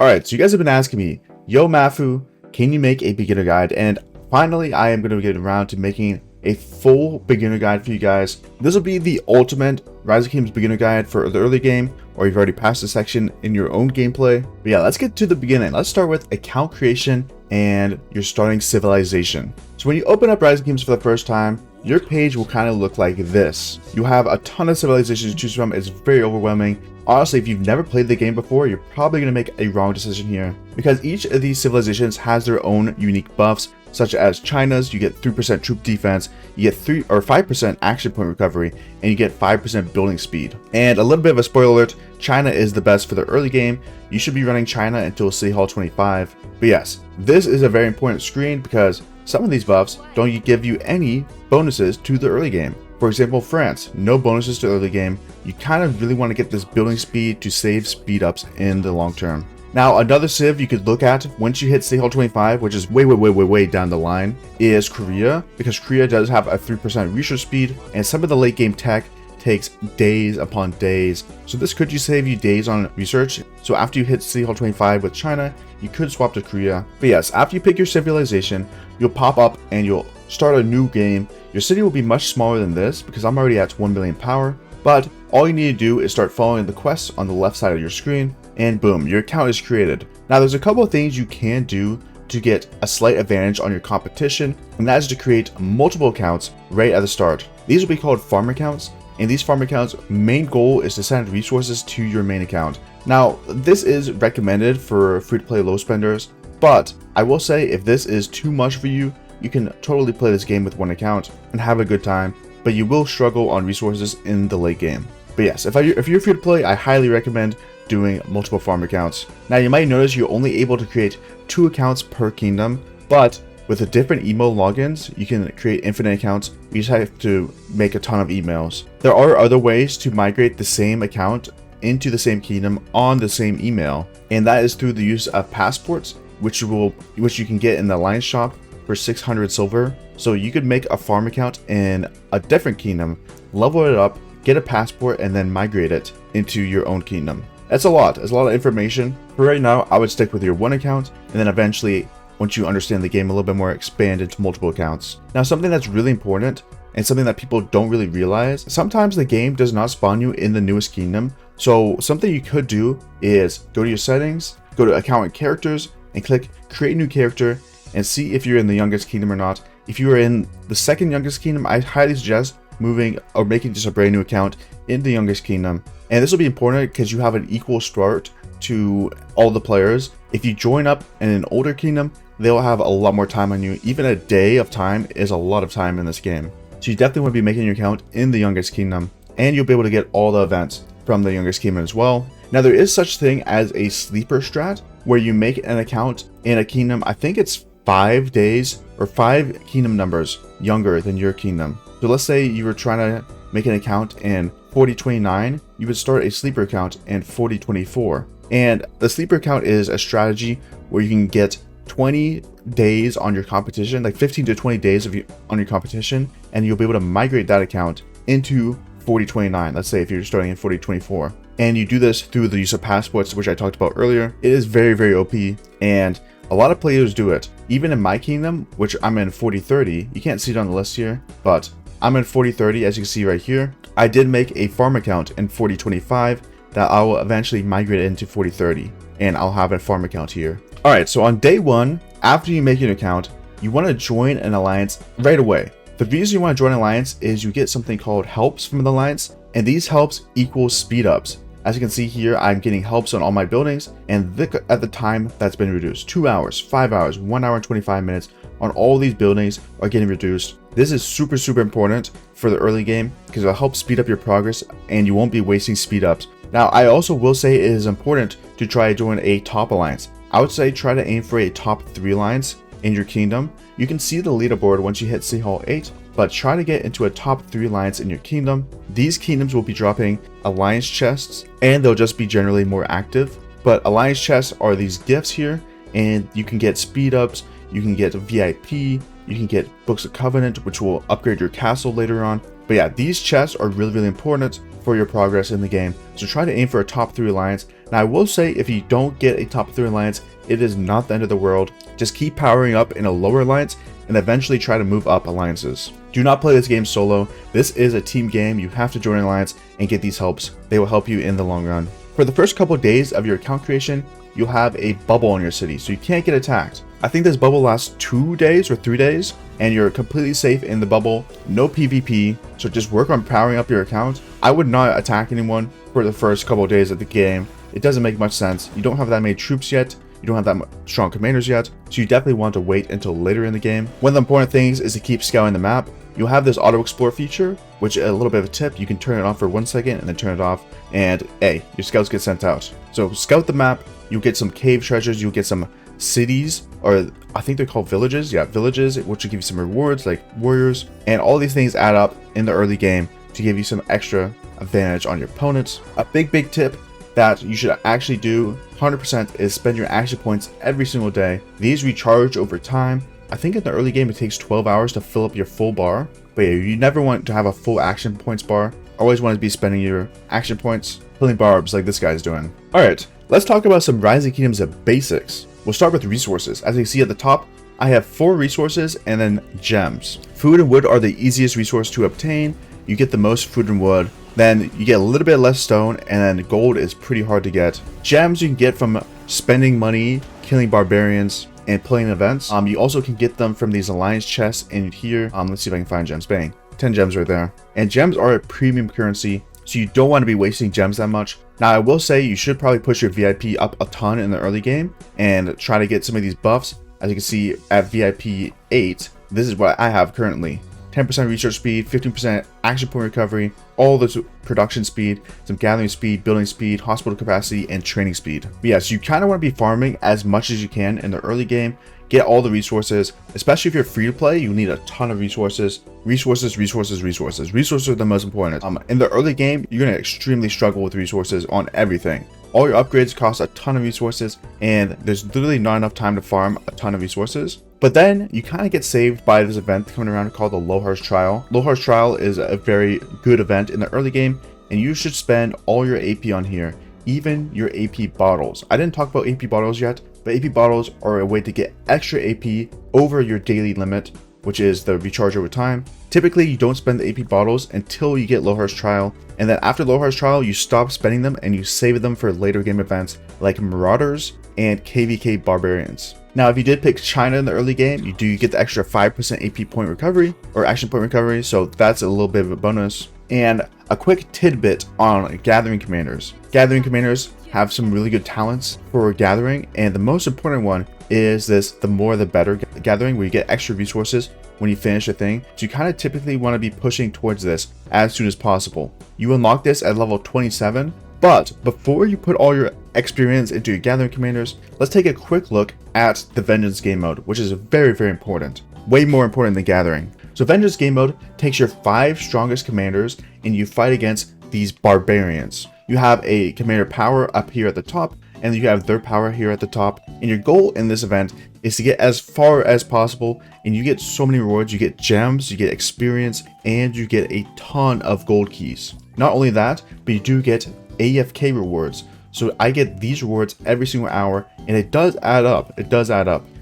Alright, so you guys have been asking me, yo Maffu, can you make a beginner guide? And finally, I am going to get around to making a full beginner guide for you guys. This will be the ultimate Rise of Kingdoms beginner guide for the early game, or you've already passed the section in your own gameplay. But yeah, let's get to the beginning. Let's start with account creation and your starting civilization. So when you open up Rise of Kingdoms for the first time, your page will kind of look like this. You have a ton of civilizations to choose from. It's very overwhelming. Honestly, if you've never played the game before, you're probably going to make a wrong decision here, because each of these civilizations has their own unique buffs, such as China's. You get 3% troop defense, you get 3 or 5% action point recovery, and you get 5% building speed. And a little bit of a spoiler alert, China is the best for the early game. You should be running China until City Hall 25. But yes, this is a very important screen because some of these buffs don't give you any bonuses to the early game. For example, France, no bonuses to early game. You kind of really want to get this building speed to save speed ups in the long term. Now, another civ you could look at once you hit City Hall 25, which is way down the line, is Korea, because Korea does have a 3% research speed, and some of the late game tech takes days upon days. So this could save you days on research. So after you hit City Hall 25 with China, you could swap to Korea. But yes, after you pick your civilization, you'll pop up and you'll start a new game. Your city will be much smaller than this because I'm already at 1 million power, but all you need to do is start following the quests on the left side of your screen, and boom, your account is created. Now there's a couple of things you can do to get a slight advantage on your competition, and that is to create multiple accounts right at the start. These will be called farm accounts, and these farm accounts' main goal is to send resources to your main account. Now this is recommended for free-to-play low spenders, but I will say if this is too much for you, you can totally play this game with one account and have a good time, but you will struggle on resources in the late game. But yes, if you're free to play, I highly recommend doing multiple farm accounts. Now you might notice you're only able to create 2 accounts per kingdom, but with the different email logins, you can create infinite accounts. You just have to make a ton of emails. There are other ways to migrate the same account into the same kingdom on the same email, and that is through the use of passports, which you can get in the alliance shop for 600 silver. So you could make a farm account in a different kingdom, level it up, get a passport, and then migrate it into your own kingdom. That's a lot. It's a lot of information. For right now, I would stick with your one account, and then eventually, once you understand the game a little bit more, expand into multiple accounts. Now, something that's really important and something that people don't really realize, sometimes the game does not spawn you in the newest kingdom. So something you could do is go to your settings, go to account and characters, and click create new character, and see if you're in the youngest kingdom or not. If you are in the second youngest kingdom, I highly suggest moving or making just a brand new account in the youngest kingdom. And this will be important because you have an equal start to all the players. If you join up in an older kingdom, they'll have a lot more time on you. Even a day of time is a lot of time in this game. So you definitely want to be making your account in the youngest kingdom, and you'll be able to get all the events from the youngest kingdom as well. Now there is such thing as a sleeper strat, where you make an account in a kingdom, I think it's 5 days or 5 kingdom numbers younger than your kingdom. So let's say you were trying to make an account in 4029, you would start a sleeper account in 4024. And the sleeper account is a strategy where you can get 20 days on your competition, like 15 to 20 days on your competition, and you'll be able to migrate that account into 4029. Let's say if you're starting in 4024. And you do this through the use of passports, which I talked about earlier. It is very OP, and a lot of players do it. Even in my kingdom, which I'm in 4030, you can't see it on the list here, but I'm in 4030, as you can see right here. I did make a farm account in 4025 that I will eventually migrate into 4030, and I'll have a farm account here. Alright, so on day 1, after you make an account, you want to join an alliance right away. The reason you want to join an alliance is you get something called helps from the alliance, and these helps equal speed ups. As you can see here, I'm getting helps on all my buildings, and at the time that's been reduced. 2 hours, 5 hours, 1 hour and 25 minutes on all these buildings are getting reduced. This is super important for the early game because it'll help speed up your progress, and you won't be wasting speed ups. Now, I also will say it is important to try to join a top alliance. I would say try to aim for a top 3 alliance in your kingdom. You can see the leaderboard once you hit City Hall 8, but try to get into a top 3 alliance in your kingdom. These kingdoms will be dropping alliance chests, and they'll just be generally more active. But alliance chests are these gifts here, and you can get speed ups, you can get VIP, you can get Books of Covenant, which will upgrade your castle later on. But yeah, these chests are really important for your progress in the game. So try to aim for a top 3 alliance. Now I will say, if you don't get a top 3 alliance, it is not the end of the world. Just keep powering up in a lower alliance and eventually try to move up alliances. Do not play this game solo. This is a team game. You have to join an alliance and get these helps. They will help you in the long run. For the first couple of days of your account creation, you'll have a bubble in your city, so you can't get attacked. I think this bubble lasts 2 days or 3 days, and you're completely safe in the bubble. No PvP, so just work on powering up your account. I would not attack anyone for the first couple of days of the game. It doesn't make much sense. You don't have that many troops yet. You don't have that strong commanders yet, so you definitely want to wait until later in the game. One of the important things is to keep scouting the map. You'll have this auto explore feature, which a little bit of a tip, you can turn it on for 1 second and then turn it off, and hey, your scouts get sent out. So scout the map, you'll get some cave treasures, you'll get some cities, or I think they're called villages, yeah, villages, which will give you some rewards like warriors, and all these things add up in the early game to give you some extra advantage on your opponents. A big tip that you should actually do 100% is spend your action points every single day. These recharge over time. I think in the early game it takes 12 hours to fill up your full bar, but yeah, you never want to have a full action points bar. Always want to be spending your action points pulling barbs like this guy's doing. Alright, let's talk about some Rising Kingdoms basics. We'll start with resources. As you see at the top, I have 4 resources and then gems. Food and wood are the easiest resource to obtain. You get the most food and wood. Then you get a little bit less stone, and then gold is pretty hard to get. Gems you can get from spending money, killing barbarians, and playing events. You also can get them from these alliance chests in here. Let's see if I can find gems. Bang, 10 gems right there. And gems are a premium currency, so you don't want to be wasting gems that much. Now I will say you should probably push your VIP up a ton in the early game and try to get some of these buffs. As you can see at VIP 8, this is what I have currently. 10% research speed, 15% action point recovery, all this production speed, some gathering speed, building speed, hospital capacity, and training speed. But yes, you kind of want to be farming as much as you can in the early game. Get all the resources, especially if you're free to play, you need a ton of resources. Resources are the most important. In the early game, you're going to extremely struggle with resources on everything. All your upgrades cost a ton of resources, and there's literally not enough time to farm a ton of resources. But then you kind of get saved by this event coming around called the Lohar's Trial. Lohar's Trial is a very good event in the early game, and you should spend all your AP on here, even your AP bottles. I didn't talk about AP bottles yet, but AP bottles are a way to get extra AP over your daily limit, which is the recharge over time. Typically, you don't spend the AP bottles until you get Lohar's Trial, and then after Lohar's Trial, you stop spending them and you save them for later game events like Marauders and KVK Barbarians. Now, if you did pick China in the early game, you do get the extra 5% AP point recovery or action point recovery, so that's a little bit of a bonus. And a quick tidbit on gathering commanders. Gathering commanders have some really good talents for gathering, and the most important one is this the more the better gathering, where you get extra resources when you finish a thing. So you kind of typically want to be pushing towards this as soon as possible. You unlock this at level 27, but before you put all your experience into your gathering commanders, let's take a quick look at the Vengeance game mode, which is very important. Way more important than gathering. So Vengeance game mode takes your 5 strongest commanders and you fight against these barbarians. You have a commander power up here at the top, and you have their power here at the top. And your goal in this event is to get as far as possible, and you get so many rewards. You get gems, you get experience, and you get a ton of gold keys. Not only that, but you do get AFK rewards. So I get these rewards every single hour, and it does add up.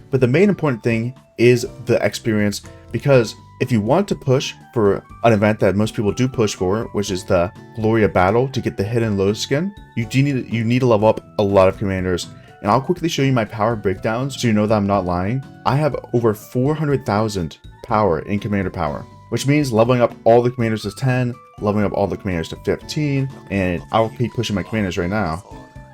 But the main important thing is the experience, because if you want to push for an event that most people do push for, which is the Gloria Battle to get the Hidden Lotus skin, you need to level up a lot of commanders. And I'll quickly show you my power breakdowns so you know that I'm not lying. I have over 400,000 power in commander power, which means leveling up all the commanders to 10, leveling up all the commanders to 15, and I'll keep pushing my commanders right now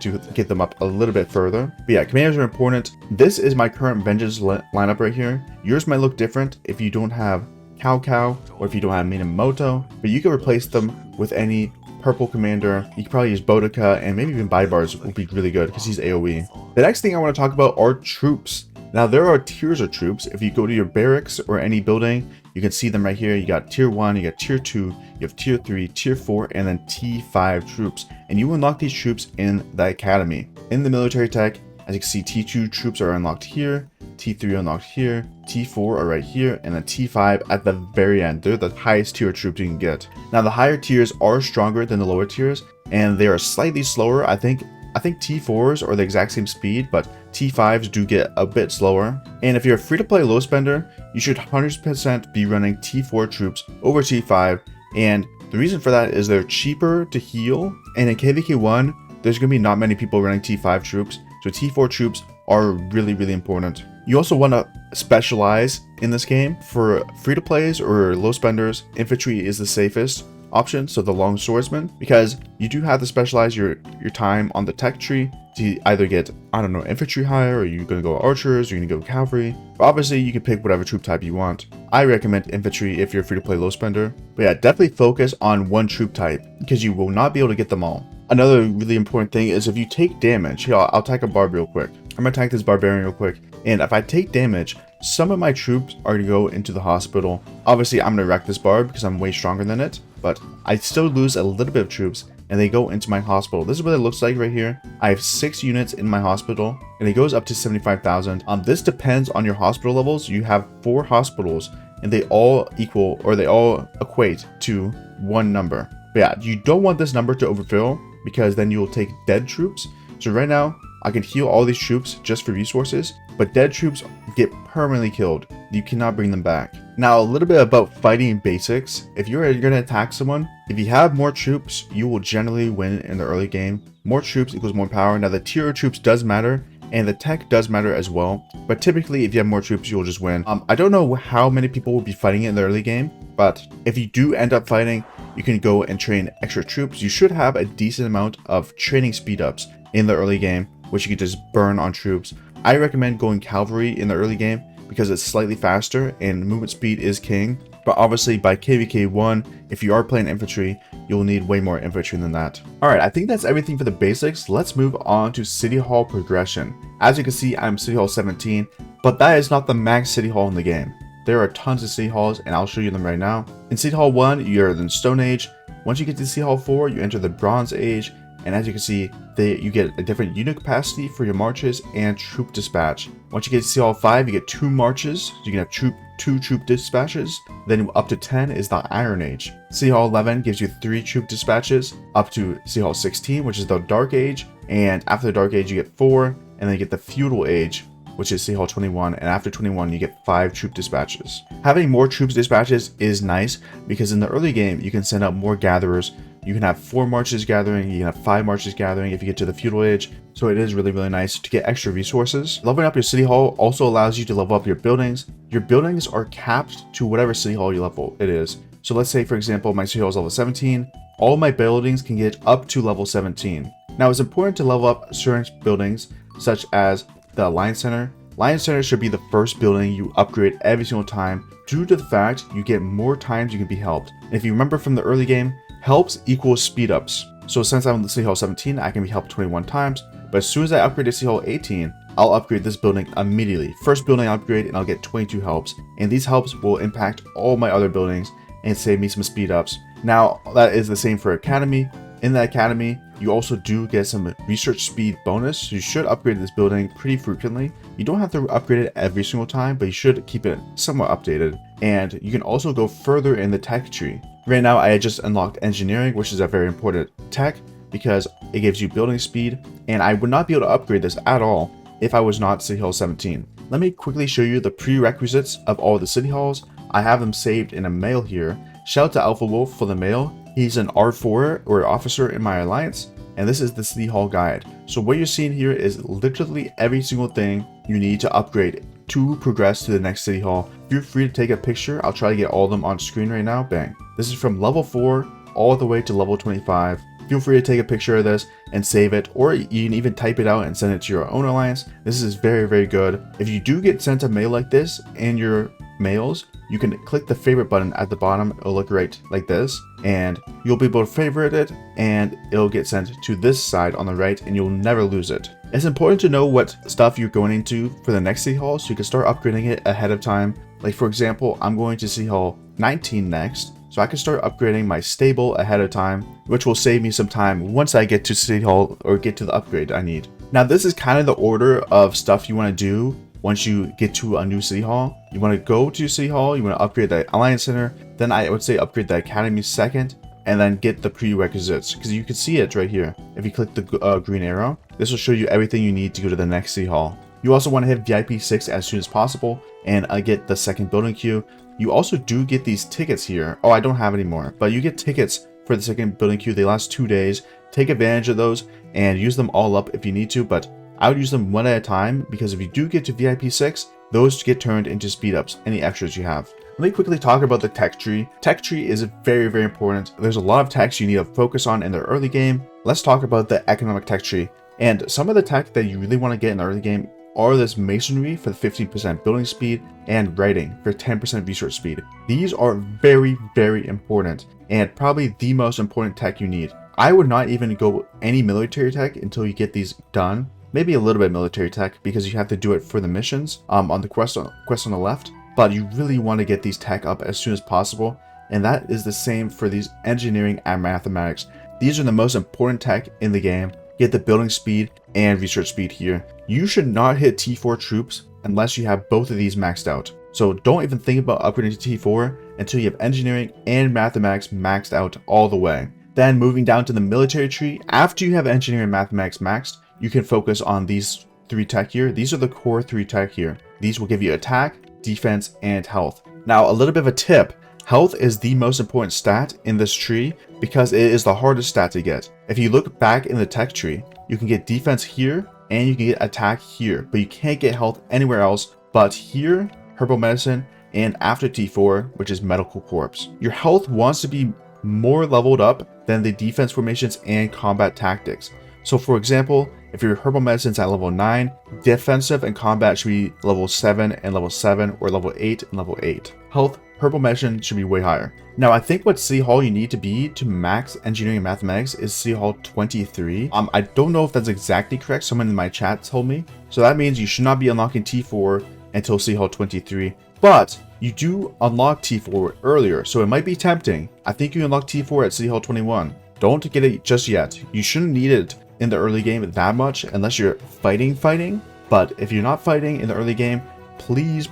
to get them up a little bit further. But yeah, commanders are important. This is my current Vengeance lineup right here. Yours might look different if you don't have Cao or if you don't have Minamoto, but you can replace them with any purple commander. You can probably use Boudica, and maybe even Baibars will be really good because he's AoE. The next thing I want to talk about are troops. Now there are tiers of troops. If you go to your barracks or any building, you can see them right here. You got tier 1, you got tier 2, you have tier 3, tier 4, and then T5 troops. And you unlock these troops in the academy. In the military tech, as you can see, T2 troops are unlocked here, T3 unlocked here, T4 are right here, and then T5 at the very end. They're the highest tier troops you can get. Now the higher tiers are stronger than the lower tiers, and they are slightly slower. I think I think T4s are the exact same speed, but T5s do get a bit slower. And if you're a free-to-play low spender, you should 100% be running T4 troops over T5. And the reason for that is they're cheaper to heal. And in KVK1, there's going to be not many people running T5 troops. So T4 troops are really important. You also want to specialize in this game. For free-to-plays or low spenders, infantry is the safest option, so the long swordsman, because you do have to specialize your time on the tech tree to either get, I don't know, infantry higher, or you're going to go archers, or you're going to go cavalry. But obviously, you can pick whatever troop type you want. I recommend infantry if you're a free-to-play low spender. But yeah, definitely focus on one troop type, because you will not be able to get them all. Another really important thing is if you take damage. Here, I'll attack a barb real quick. I'm going to attack this barbarian real quick. And if I take damage, some of my troops are going to go into the hospital. Obviously, I'm going to wreck this barb because I'm way stronger than it. But I still lose a little bit of troops, and they go into my hospital. This is what it looks like right here. I have 6 units in my hospital, and it goes up to 75,000. This depends on your hospital levels. You have 4 hospitals, and they all equal, or they all equate to one number. But yeah, you don't want this number to overfill, because then you'll take dead troops. So right now, I can heal all these troops just for resources, but dead troops get permanently killed. You cannot bring them back. Now, a little bit about fighting basics. If you're going to attack someone, if you have more troops, you will generally win in the early game. More troops equals more power. Now, the tier of troops does matter, and the tech does matter as well. But typically, if you have more troops, you'll just win. I don't know how many people will be fighting in the early game, but if you do end up fighting, you can go and train extra troops. You should have a decent amount of training speed ups in the early game, which you can just burn on troops. I recommend going cavalry in the early game because it's slightly faster and movement speed is king. But obviously by KVK 1, if you are playing infantry, you'll need way more infantry than that. Alright, I think that's everything for the basics. Let's move on to City Hall progression. As you can see, I'm City Hall 17, but that is not the max City Hall in the game. There are tons of City Halls, and I'll show you them right now. In City Hall 1, you're in Stone Age. Once you get to City Hall 4, you enter the Bronze Age. And as you can see, you get a different unit capacity for your marches and troop dispatch. Once you get to City Hall 5, you get 2 marches. So you can have 2 troop dispatches. Then up to 10 is the Iron Age. City Hall 11 gives you 3 troop dispatches. Up to City Hall 16, which is the Dark Age. And after the Dark Age, you get 4. And then you get the Feudal Age, which is City Hall 21, and after 21 you get 5 troop dispatches. Having more troops dispatches is nice because in the early game you can send out more gatherers. You can have 4 marches gathering, you can have 5 marches gathering if you get to the Feudal Age, so it is really nice to get extra resources. Leveling up your City Hall also allows you to level up your buildings. Your buildings are capped to whatever City Hall you level it is. So let's say for example my City Hall is level 17, all my buildings can get up to level 17. Now it's important to level up certain buildings such as the Alliance Center. Alliance Center should be the first building you upgrade every single time due to the fact you get more times you can be helped. And if you remember from the early game, helps equals speed ups. So since I'm in City Hall 17, I can be helped 21 times, but as soon as I upgrade to City Hall 18, I'll upgrade this building immediately. First building upgrade and I'll get 22 helps. And these helps will impact all my other buildings and save me some speed ups. Now that is the same for Academy. In the Academy, you also do get some research speed bonus. So you should upgrade this building pretty frequently. You don't have to upgrade it every single time, but you should keep it somewhat updated. And you can also go further in the tech tree. Right now, I just unlocked engineering, which is a very important tech because it gives you building speed. And I would not be able to upgrade this at all if I was not City Hall 17. Let me quickly show you the prerequisites of all the City Halls. I have them saved in a mail here. Shout out to Alpha Wolf for the mail. He's an R4 or officer in my alliance, and this is the City Hall guide. So what you're seeing here is literally every single thing you need to upgrade to progress to the next City Hall. Feel free to take a picture. I'll try to get all of them on screen right now. Bang. This is from level 4 all the way to level 25. Feel free to take a picture of this and save it, or you can even type it out and send it to your own alliance. This is very good. If you do get sent a mail like this in your mails, you can click the favorite button at the bottom. It'll look right like this, and you'll be able to favorite it, and it'll get sent to this side on the right, and you'll never lose it. It's important to know what stuff you're going into for the next City Hall so you can start upgrading it ahead of time. Like for example, I'm going to City Hall 19 next, so I can start upgrading my stable ahead of time, which will save me some time once I get to City Hall or get to the upgrade I need. Now this is kind of the order of stuff you want to do. Once you get to a new City Hall, you want to go to City Hall, you want to upgrade the Alliance Center, then I would say upgrade the Academy second, and then get the prerequisites, because you can see it right here. If you click the green arrow, this will show you everything you need to go to the next City Hall. You also want to hit VIP 6 as soon as possible and get the second building queue. You also do get these tickets here. Oh, I don't have any more, but you get tickets for the second building queue. They last 2 days. Take advantage of those and use them all up if you need to, but I would use them one at a time, because if you do get to VIP 6, those get turned into speed ups, any extras you have. Let me quickly talk about the tech tree. Tech tree is very, very important. There's a lot of techs you need to focus on in the early game. Let's talk about the economic tech tree. And some of the tech that you really want to get in the early game are this masonry for the 15% building speed and writing for 10% research speed. These are very, very important and probably the most important tech you need. I would not even go any military tech until you get these done. Maybe a little bit of military tech because you have to do it for the missions on the quest on the left. But you really want to get these tech up as soon as possible. And that is the same for these engineering and mathematics. These are the most important tech in the game. Get the building speed and research speed here. You should not hit T4 troops unless you have both of these maxed out. So don't even think about upgrading to T4 until you have engineering and mathematics maxed out all the way. Then moving down to the military tree, after you have engineering and mathematics maxed, you can focus on these 3 tech here. These are the core 3 tech here. These will give you attack, defense, and health. Now, a little bit of a tip. Health is the most important stat in this tree because it is the hardest stat to get. If you look back in the tech tree, you can get defense here and you can get attack here, but you can't get health anywhere else but here, herbal medicine, and after T4, which is medical corps. Your health wants to be more leveled up than the defense formations and combat tactics. So for example, if your herbal medicine's at level 9, defensive and combat should be level 7 and level 7, or level 8 and level 8. Health, herbal medicine should be way higher. Now I think what City Hall you need to be to max engineering and mathematics is City Hall 23. I don't know if that's exactly correct, someone in my chat told me. So that means you should not be unlocking T4 until City Hall 23. But you do unlock T4 earlier, so it might be tempting. I think you unlock T4 at City Hall 21. Don't get it just yet. You shouldn't need it in the early game that much unless you're fighting. But if you're not fighting in the early game, please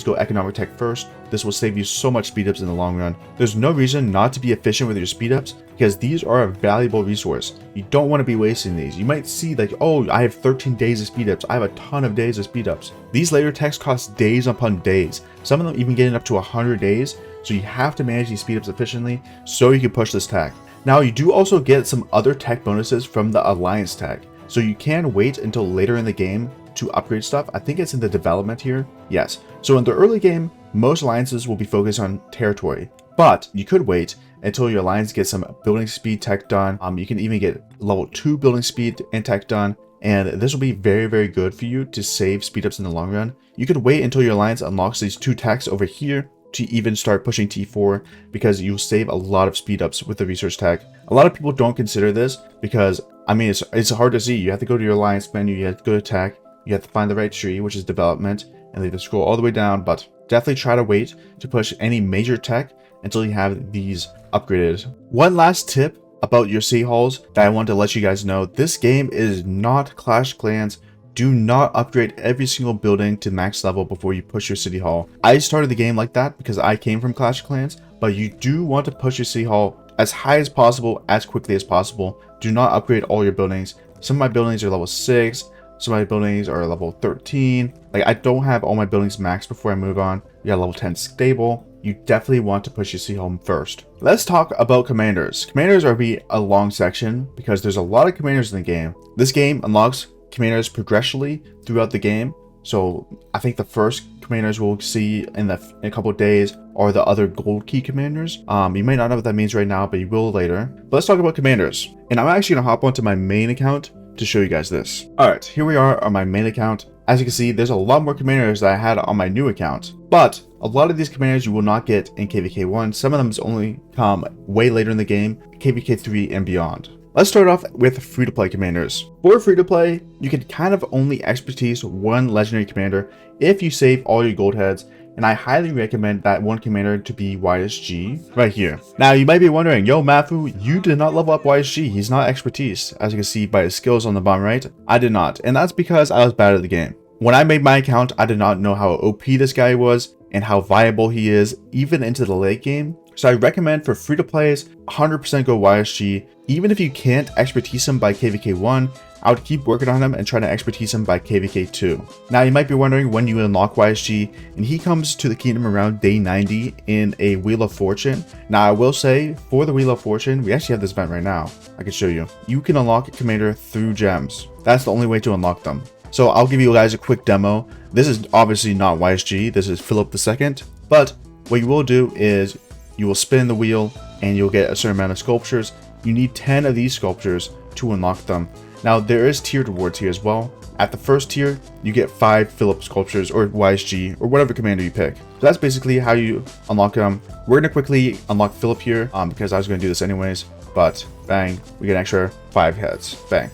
go economic tech first. This will save you so much speed ups in the long run. There's no reason not to be efficient with your speed ups because these are a valuable resource. You don't want to be wasting these. You might see like, oh, I have 13 days of speed ups. I have a ton of days of speed ups. These later techs cost days upon days. Some of them even getting up to 100 days. So you have to manage these speed ups efficiently so you can push this tech. Now you do also get some other tech bonuses from the Alliance tech. So you can wait until later in the game to upgrade stuff. I think it's in the development here. Yes. So in the early game, most alliances will be focused on territory, but you could wait until your alliance gets some building speed tech done. You can even get level 2 building speed and tech done. And this will be very, very good for you to save speed ups in the long run. You could wait until your alliance unlocks these 2 techs over here to even start pushing T4 because you'll save a lot of speed ups with the research tech. A lot of people don't consider this because, I mean, it's hard to see. You have to go to your alliance menu, you have to go to tech, you have to find the right tree, which is development, and then you have to scroll all the way down, but definitely try to wait to push any major tech until you have these upgraded. One last tip about your City Halls that I want to let you guys know. This game is not Clash Clans. Do not upgrade every single building to max level before you push your City Hall. I started the game like that because I came from Clash Clans, but you do want to push your City Hall as high as possible, as quickly as possible. Do not upgrade all your buildings. Some of my buildings are level 6, some of my buildings are level 13. Like, I don't have all my buildings maxed before I move on. You got level 10 stable. You definitely want to push your City Hall first. Let's talk about commanders. Commanders are be a long section because there's a lot of commanders in the game. This game unlocks commanders progressively throughout the game. So I think the first commanders we'll see in a couple of days are the other gold key commanders. You may not know what that means right now, but you will later. But let's talk about commanders. And I'm actually gonna hop onto my main account to show you guys this. All right, here we are on my main account. As you can see, there's a lot more commanders that I had on my new account, but a lot of these commanders you will not get in KVK 1. Some of them only come way later in the game, KVK 3 and beyond. Let's start off with free-to-play commanders. For free-to-play, you can kind of only expertise one legendary commander if you save all your gold heads, and I highly recommend that one commander to be YSG right here. Now you might be wondering, yo Maffu, you did not level up YSG, he's not expertise. As you can see by his skills on the bottom right, I did not, and that's because I was bad at the game. When I made my account, I did not know how OP this guy was and how viable he is even into the late game. So I recommend for free to plays, 100% go YSG. Even if you can't expertise him by KVK1, I would keep working on him and try to expertise him by KVK2. Now you might be wondering when you unlock YSG, and he comes to the kingdom around day 90 in a Wheel of Fortune. Now I will say, for the Wheel of Fortune, we actually have this event right now. I can show you. You can unlock a commander through gems. That's the only way to unlock them. So I'll give you guys a quick demo. This is obviously not YSG, this is Philip II. But what you will do is you will spin the wheel and you'll get a certain amount of sculptures. You need 10 of these sculptures to unlock them. Now there is tiered rewards here as well. At the first tier, you get 5 Philip sculptures or YSG or whatever commander you pick. So that's basically how you unlock them. We're gonna quickly unlock Philip here because I was gonna do this anyways. But bang, we get an extra 5 heads. Bang.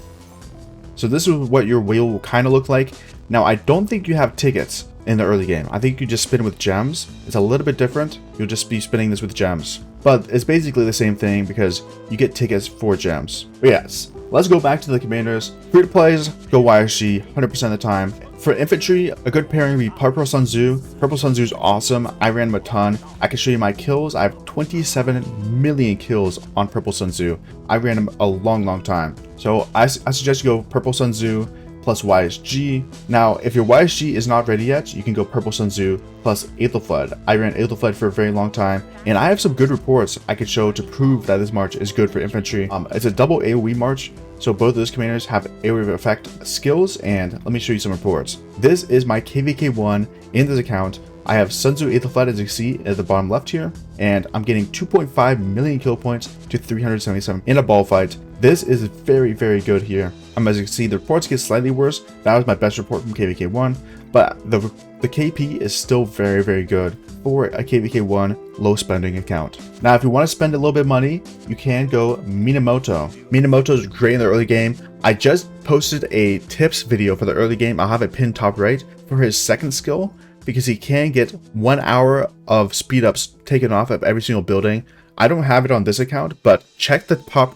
So this is what your wheel will kind of look like. Now I don't think you have tickets in the early game. I think you just spin with gems. It's a little bit different. You'll just be spinning this with gems. But it's basically the same thing because you get tickets for gems. But yes, let's go back to the commanders. Free to plays, go YSG 100% of the time. For infantry, a good pairing would be Purple Sun Tzu. Purple Sun Tzu is awesome. I ran him a ton. I can show you my kills. I have 27 million kills on Purple Sun Tzu. I ran him a long time. So I suggest you go Purple Sun Tzu plus YSG. Now, if your YSG is not ready yet, you can go Purple Sun Tzu plus Aethelflaed. I ran Aethelflaed for a very long time, and I have some good reports I could show to prove that this march is good for infantry. It's a double AoE march, so both of those commanders have AoE effect skills, and let me show you some reports. This is my KVK1 in this account. I have Sun Tzu Aethelflaed, as you see at the bottom left here, and I'm getting 2.5 million kill points to 377 in a ball fight. This is very good here. As you can see, the reports get slightly worse. That was my best report from KVK1, but the KP is still very good for a KVK1 low spending account. Now, if you want to spend a little bit of money, you can go Minamoto. Minamoto is great in the early game. I just posted a tips video for the early game. I'll have it pinned top right for his second skill, because he can get 1 hour of speed ups taken off of every single building. I don't have it on this account, but check the top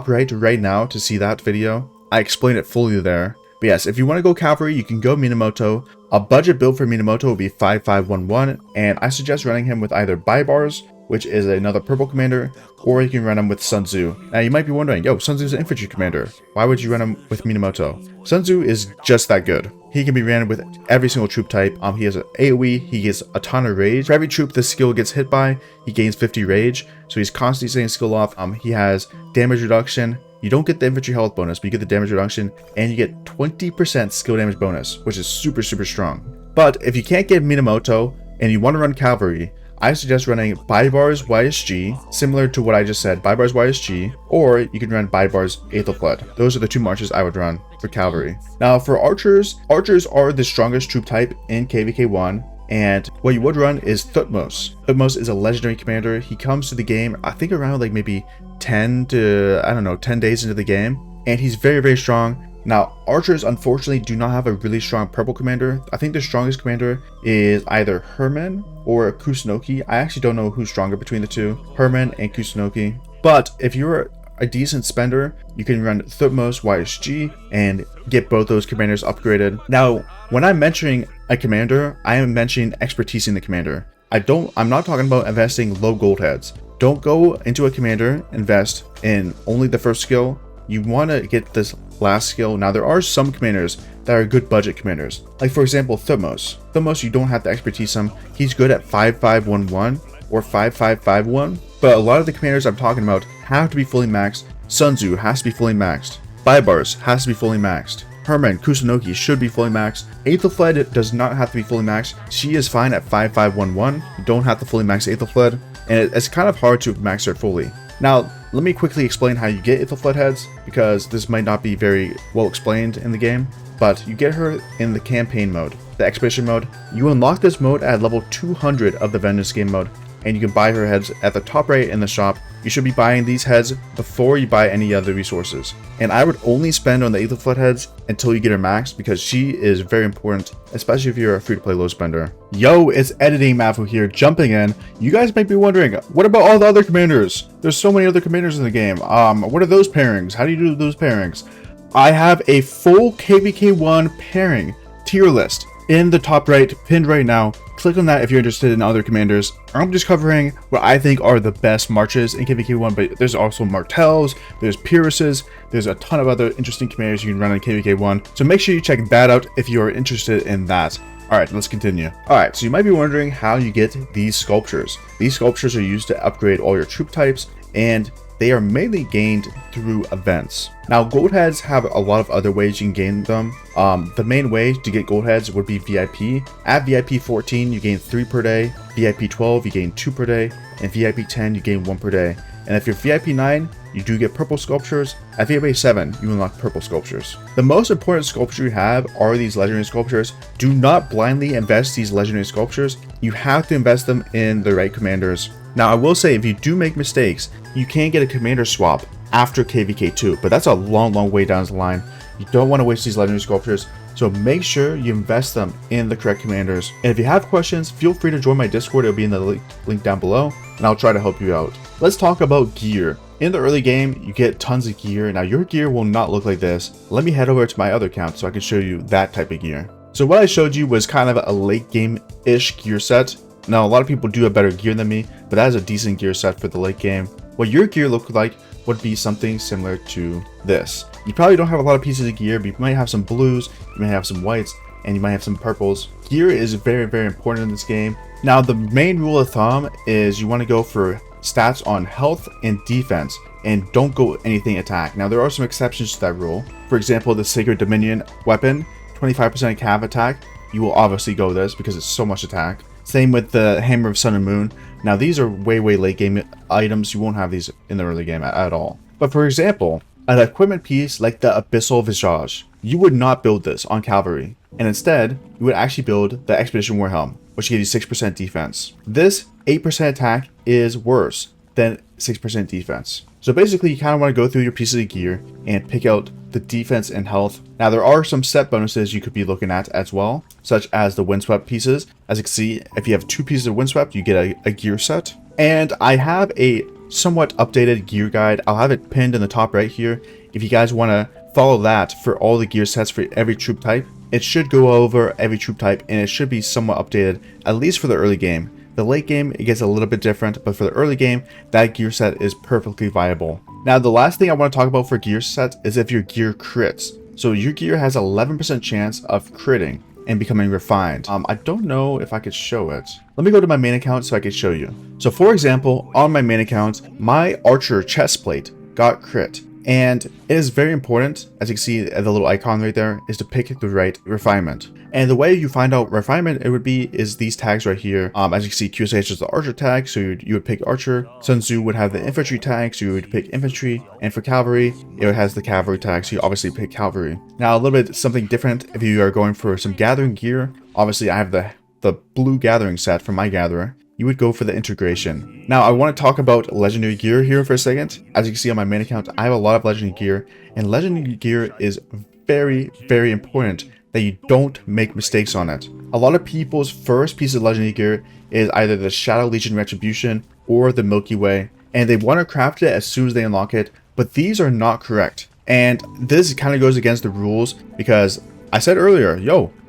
right now to see that video. I explain it fully there. But yes, if you want to go cavalry, you can go Minamoto. A budget build for Minamoto would be 5511, and I suggest running him with either Baibars, which is another purple commander, or you can run him with Sun Tzu. Now you might be wondering, yo, Sun Tzu's an infantry commander. Why would you run him with Minamoto? Sun Tzu is just that good. He can be ran with every single troop type. He has an AoE, he gets a ton of rage. For every troop this skill gets hit by, he gains 50 rage. So he's constantly staying skill off. He has damage reduction. You don't get the infantry health bonus, but you get the damage reduction, and you get 20% skill damage bonus, which is super strong. But if you can't get Minamoto and you want to run cavalry, I suggest running Baibars YSG, similar to what I just said, Baibars YSG, or you can run Baibars Aethelflaed. Those are the two marches I would run for cavalry. Now for archers, archers are the strongest troop type in KVK1, and what you would run is Thutmose. Thutmose is a legendary commander. He comes to the game, I think around like maybe 10 days into the game, and he's very strong. Now, archers unfortunately do not have a really strong purple commander. I think the strongest commander is either Herman or Kusunoki. I actually don't know who's stronger between the two, Herman and Kusunoki. But if you're a decent spender, you can run Thutmose YSG and get both those commanders upgraded. Now, when I'm mentioning a commander, I am mentioning expertise in the commander. I'm not talking about investing low gold heads. Don't go into a commander, invest in only the first skill. You want to get this last skill. Now, there are some commanders that are good budget commanders. Like, for example, Thutmose. Thutmose, you don't have to expertise him. He's good at 5511 or 5551. But a lot of the commanders I'm talking about have to be fully maxed. Sun Tzu has to be fully maxed. Baibars has to be fully maxed. Herman, Kusunoki should be fully maxed. Aethelflaed does not have to be fully maxed. She is fine at 5511. You don't have to fully max Aethelflaed. And it's kind of hard to max her fully. Now, let me quickly explain how you get Aethelflaed heads, because this might not be very well explained in the game, but you get her in the campaign mode, the expedition mode. You unlock this mode at level 200 of the Vengeance game mode, and you can buy her heads at the top right in the shop. You should be buying these heads before you buy any other resources. And I would only spend on the Aethelflaed heads until you get her maxed, because she is very important, especially if you're a free-to-play low spender. Yo, it's Editing Maffu here, jumping in. You guys might be wondering, what about all the other commanders? There's so many other commanders in the game. What are those pairings? How do you do those pairings? I have a full KVK1 pairing tier list in the top right, pinned right now. Click on that if you're interested in other commanders. I'm just covering what I think are the best marches in KVK1, but there's also Martels, there's Pyrrhuses, there's a ton of other interesting commanders you can run in KVK1. So make sure you check that out if you are interested in that. Alright, let's continue. Alright, so you might be wondering how you get these sculptures. These sculptures are used to upgrade all your troop types, and they are mainly gained through events. Now, gold heads have a lot of other ways you can gain them. The main way to get gold heads would be VIP. At VIP 14, you gain 3 per day. VIP 12, you gain 2 per day. And VIP 10, you gain 1 per day. And if you're VIP 9, you do get purple sculptures. At VIP 7, you unlock purple sculptures. The most important sculpture you have are these legendary sculptures. Do not blindly invest these legendary sculptures. You have to invest them in the right commanders. Now, I will say, if you do make mistakes, you can get a commander swap after KVK2, but that's a long way down the line. You don't want to waste these legendary sculptures, so make sure you invest them in the correct commanders. And if you have questions, feel free to join my Discord. It'll be in the link down below, and I'll try to help you out. Let's talk about gear. In the early game, you get tons of gear. Now, your gear will not look like this. Let me head over to my other account so I can show you that type of gear. So what I showed you was kind of a late game-ish gear set. Now, a lot of people do have better gear than me, but that is a decent gear set for the late game. What your gear looked like would be something similar to this. You probably don't have a lot of pieces of gear, but you might have some blues, you might have some whites, and you might have some purples. Gear is very important in this game. Now, the main rule of thumb is you want to go for stats on health and defense, and don't go anything attack. Now, there are some exceptions to that rule. For example, the Sacred Dominion weapon, 25% cav attack. You will obviously go this because it's so much attack. Same with the Hammer of Sun and Moon. Now, these are way late game items. You won't have these in the early game at all. But for example, an equipment piece like the Abyssal Visage, you would not build this on Cavalry. And instead, you would actually build the Expedition Warhelm, which gives you 6% defense. This 8% attack is worse than 6% defense. So basically, you kind of want to go through your pieces of gear and pick out the defense and health. Now, there are some set bonuses you could be looking at as well, such as the windswept pieces. As you can see, if you have 2 pieces of windswept, you get a gear set. And I have a somewhat updated gear guide. I'll have it pinned in the top right here. If you guys want to follow that for all the gear sets for every troop type, it should go over every troop type, and it should be somewhat updated, at least for the early game. The late game, it gets a little bit different, but for the early game, that gear set is perfectly viable. Now, the last thing I want to talk about for gear sets is if your gear crits. So your gear has 11% chance of critting and becoming refined. I don't know if I could show it. Let me go to my main account so I can show you. So for example, on my main account, my Archer chest plate got crit. And it is very important, as you can see the little icon right there, is to pick the right refinement. And the way you find out refinement is these tags right here. As you can see, QSH is the Archer tag, so you would pick Archer. Sun Tzu would have the Infantry tag, so you would pick Infantry. And for Cavalry, it has the Cavalry tag, so you obviously pick Cavalry. Now, a little bit something different if you are going for some Gathering gear. Obviously, I have the blue Gathering set from my Gatherer. You would go for the integration. Now, I want to talk about legendary gear here for a second. As you can see on my main account, I have a lot of legendary gear, and legendary gear is very important that you don't make mistakes on it. A lot of people's first piece of legendary gear is either the Shadow Legion Retribution or the Milky Way, and they want to craft it as soon as they unlock it, but these are not correct. And this kind of goes against the rules because I said earlier,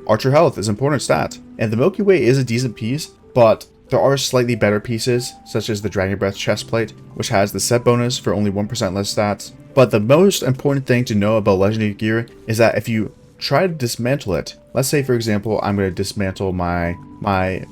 Archer health is an important stat, and the Milky Way is a decent piece, but there are slightly better pieces, such as the Dragon Breath chestplate, which has the set bonus for only 1% less stats. But the most important thing to know about legendary gear is that if you try to dismantle it, let's say for example, I'm going to dismantle my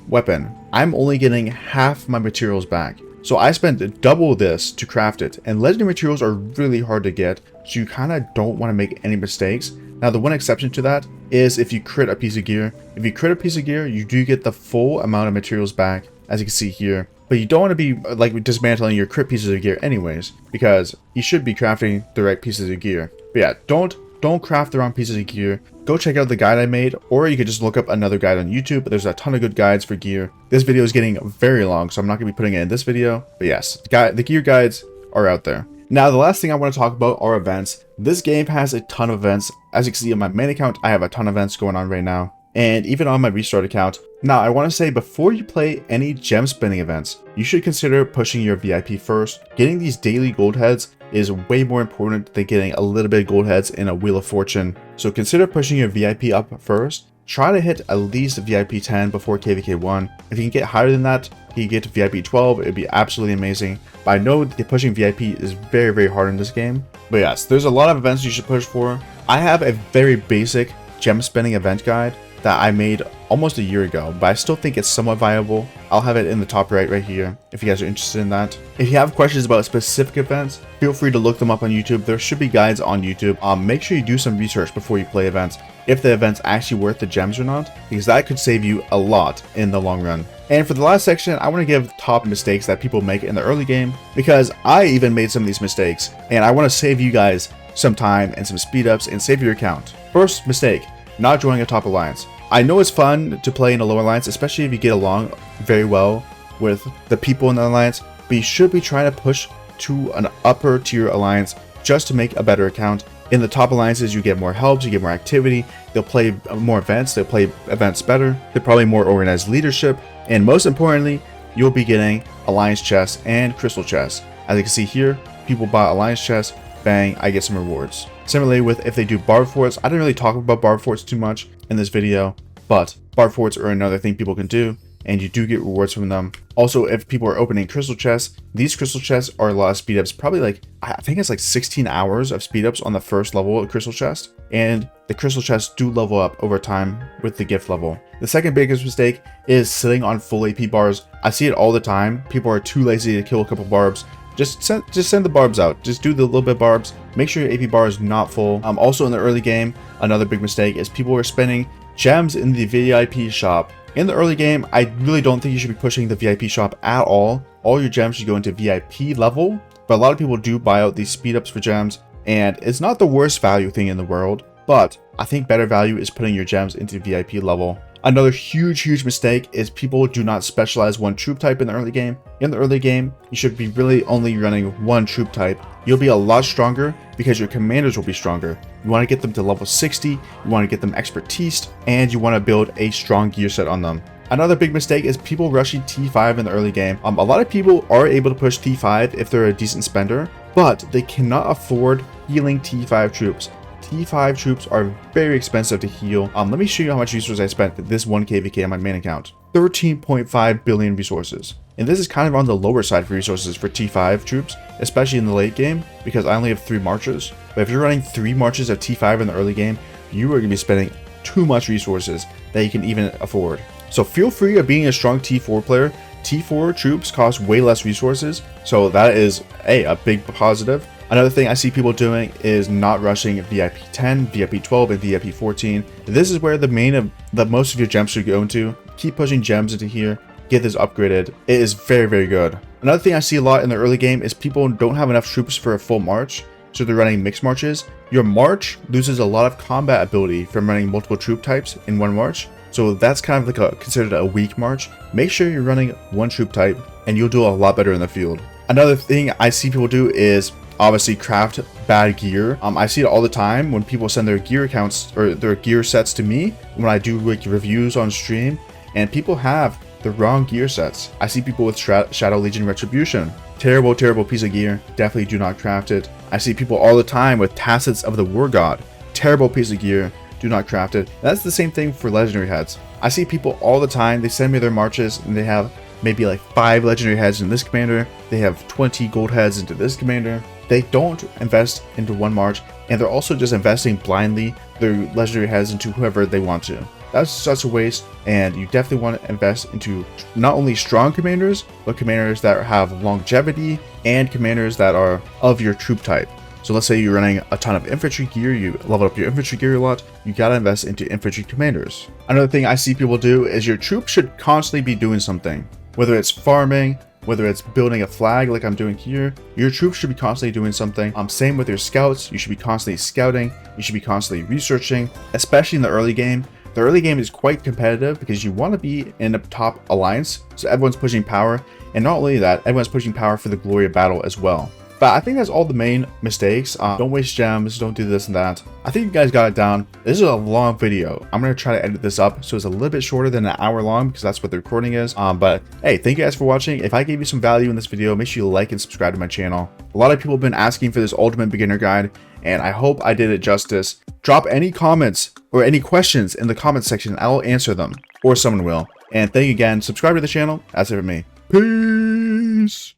weapon, I'm only getting half my materials back. So I spent double this to craft it, and legendary materials are really hard to get, so you kind of don't want to make any mistakes. Now, the one exception to that is if you crit a piece of gear. If you crit a piece of gear, you do get the full amount of materials back, as you can see here. But you don't want to be like dismantling your crit pieces of gear anyways, because you should be crafting the right pieces of gear. But yeah, don't craft the wrong pieces of gear. Go check out the guide I made, or you could just look up another guide on YouTube, but there's a ton of good guides for gear. This video is getting very long, so I'm not going to be putting it in this video. But yes, the gear guides are out there. Now, the last thing I want to talk about are events. This game has a ton of events. As you can see on my main account, I have a ton of events going on right now. And even on my restart account. Now, I want to say before you play any gem spinning events, you should consider pushing your VIP first. Getting these daily gold heads is way more important than getting a little bit of gold heads in a Wheel of Fortune. So consider pushing your VIP up first. try to hit at least VIP 10 before KVK 1. If you can get higher than that, you can get to VIP 12, it'd be absolutely amazing. But I know that pushing VIP is very, very hard in this game. But yes, there's a lot of events you should push for. I have a very basic gem spending event guide that I made almost a year ago, but I still think it's somewhat viable. I'll have it in the top right here if you guys are interested in that. If you have questions about specific events, feel free to look them up on YouTube. There should be guides on YouTube. Make sure you do some research before you play events, if the event's actually worth the gems or not, because that could save you a lot in the long run. And for the last section, I want to give top mistakes that people make in the early game, because I even made some of these mistakes, and I want to save you guys some time and some speed ups and save your account. First mistake, not joining a top alliance. I know it's fun to play in a low alliance, especially if you get along very well with the people in the alliance, but you should be trying to push to an upper tier alliance just to make a better account. In the top alliances, you get more helps, you get more activity, they'll play more events, they'll play events better, they're probably more organized leadership, and most importantly, you'll be getting alliance chests and crystal chests. As you can see here, people buy alliance chests, bang, I get some rewards. Similarly with if they do barb forts, I didn't really talk about barb forts too much in this video, but barb forts are another thing people can do, and you do get rewards from them. Also, if people are opening crystal chests, these crystal chests are a lot of speed ups, probably like, I think it's like 16 hours of speed ups on the first level of crystal chest, and the crystal chests do level up over time with the gift level. The second biggest mistake is sitting on full AP bars. I see it all the time. People are too lazy to kill a couple barbs. Just send the barbs out. Just do the little bit barbs. Make sure your AP bar is not full. Also in the early game, another big mistake is people are spending gems in the VIP shop. In the early game, I really don't think you should be pushing the VIP shop at all. All your gems should go into VIP level, but a lot of people do buy out these speed ups for gems, and it's not the worst value thing in the world, but I think better value is putting your gems into VIP level. Another huge mistake is people do not specialize one troop type in the early game. In the early game, you should be really only running one troop type. You'll be a lot stronger because your commanders will be stronger. You want to get them to level 60, you want to get them expertise, and you want to build a strong gear set on them. Another big mistake is people rushing T5 in the early game. A lot of people are able to push T5 if they're a decent spender, but they cannot afford healing T5 troops. T5 troops are very expensive to heal. Let me show you how much resources I spent with this one KVK on my main account. 13.5 billion resources. And this is kind of on the lower side for resources for T5 troops, especially in the late game, because I only have 3 marches. But if you're running 3 marches of T5 in the early game, you are going to be spending too much resources that you can even afford. So feel free of being a strong T4 player. T4 troops cost way less resources, so that is a big positive. Another thing I see people doing is not rushing VIP 10, VIP 12, and VIP 14. This is where most of your gems should go into. Keep pushing gems into here. Get this upgraded. It is very good. Another thing I see a lot in the early game is people don't have enough troops for a full march, so they're running mixed marches. Your march loses a lot of combat ability from running multiple troop types in one march, so that's kind of like considered a weak march. Make sure you're running one troop type, and you'll do a lot better in the field. Another thing I see people do is obviously craft bad gear. I see it all the time when people send their gear accounts or their gear sets to me when I do like reviews on stream, and people have the wrong gear sets. I see people with Shadow Legion Retribution. Terrible piece of gear. Definitely do not craft it. I see people all the time with Tassets of the War God. Terrible piece of gear. Do not craft it. That's the same thing for legendary heads. I see people all the time, they send me their marches and they have maybe like 5 legendary heads in this commander. They have 20 gold heads into this commander. They don't invest into one march, and they're also just investing blindly their legendary heads into whoever they want to. That's such a waste, and you definitely want to invest into not only strong commanders, but commanders that have longevity and commanders that are of your troop type. So let's say you're running a ton of infantry gear, you level up your infantry gear a lot, you gotta invest into infantry commanders. Another thing I see people do is your troops should constantly be doing something. Whether it's farming, whether it's building a flag like I'm doing here, your troops should be constantly doing something. Same with your scouts, you should be constantly scouting, you should be constantly researching, especially in the early game. The early game is quite competitive because you want to be in a top alliance, so everyone's pushing power, and not only that, everyone's pushing power for the glory of battle as well. But I think that's all the main mistakes. Don't waste gems, don't do this and that. I think you guys got it down. This is a long video. I'm going to try to edit this up so it's a little bit shorter than an hour long because that's what the recording is. But hey, thank you guys for watching. If I gave you some value in this video, make sure you like and subscribe to my channel. A lot of people have been asking for this ultimate beginner guide, and I hope I did it justice. Drop any comments or any questions in the comment section. I will answer them, or someone will. And thank you again. Subscribe to the channel. That's it for me. Peace.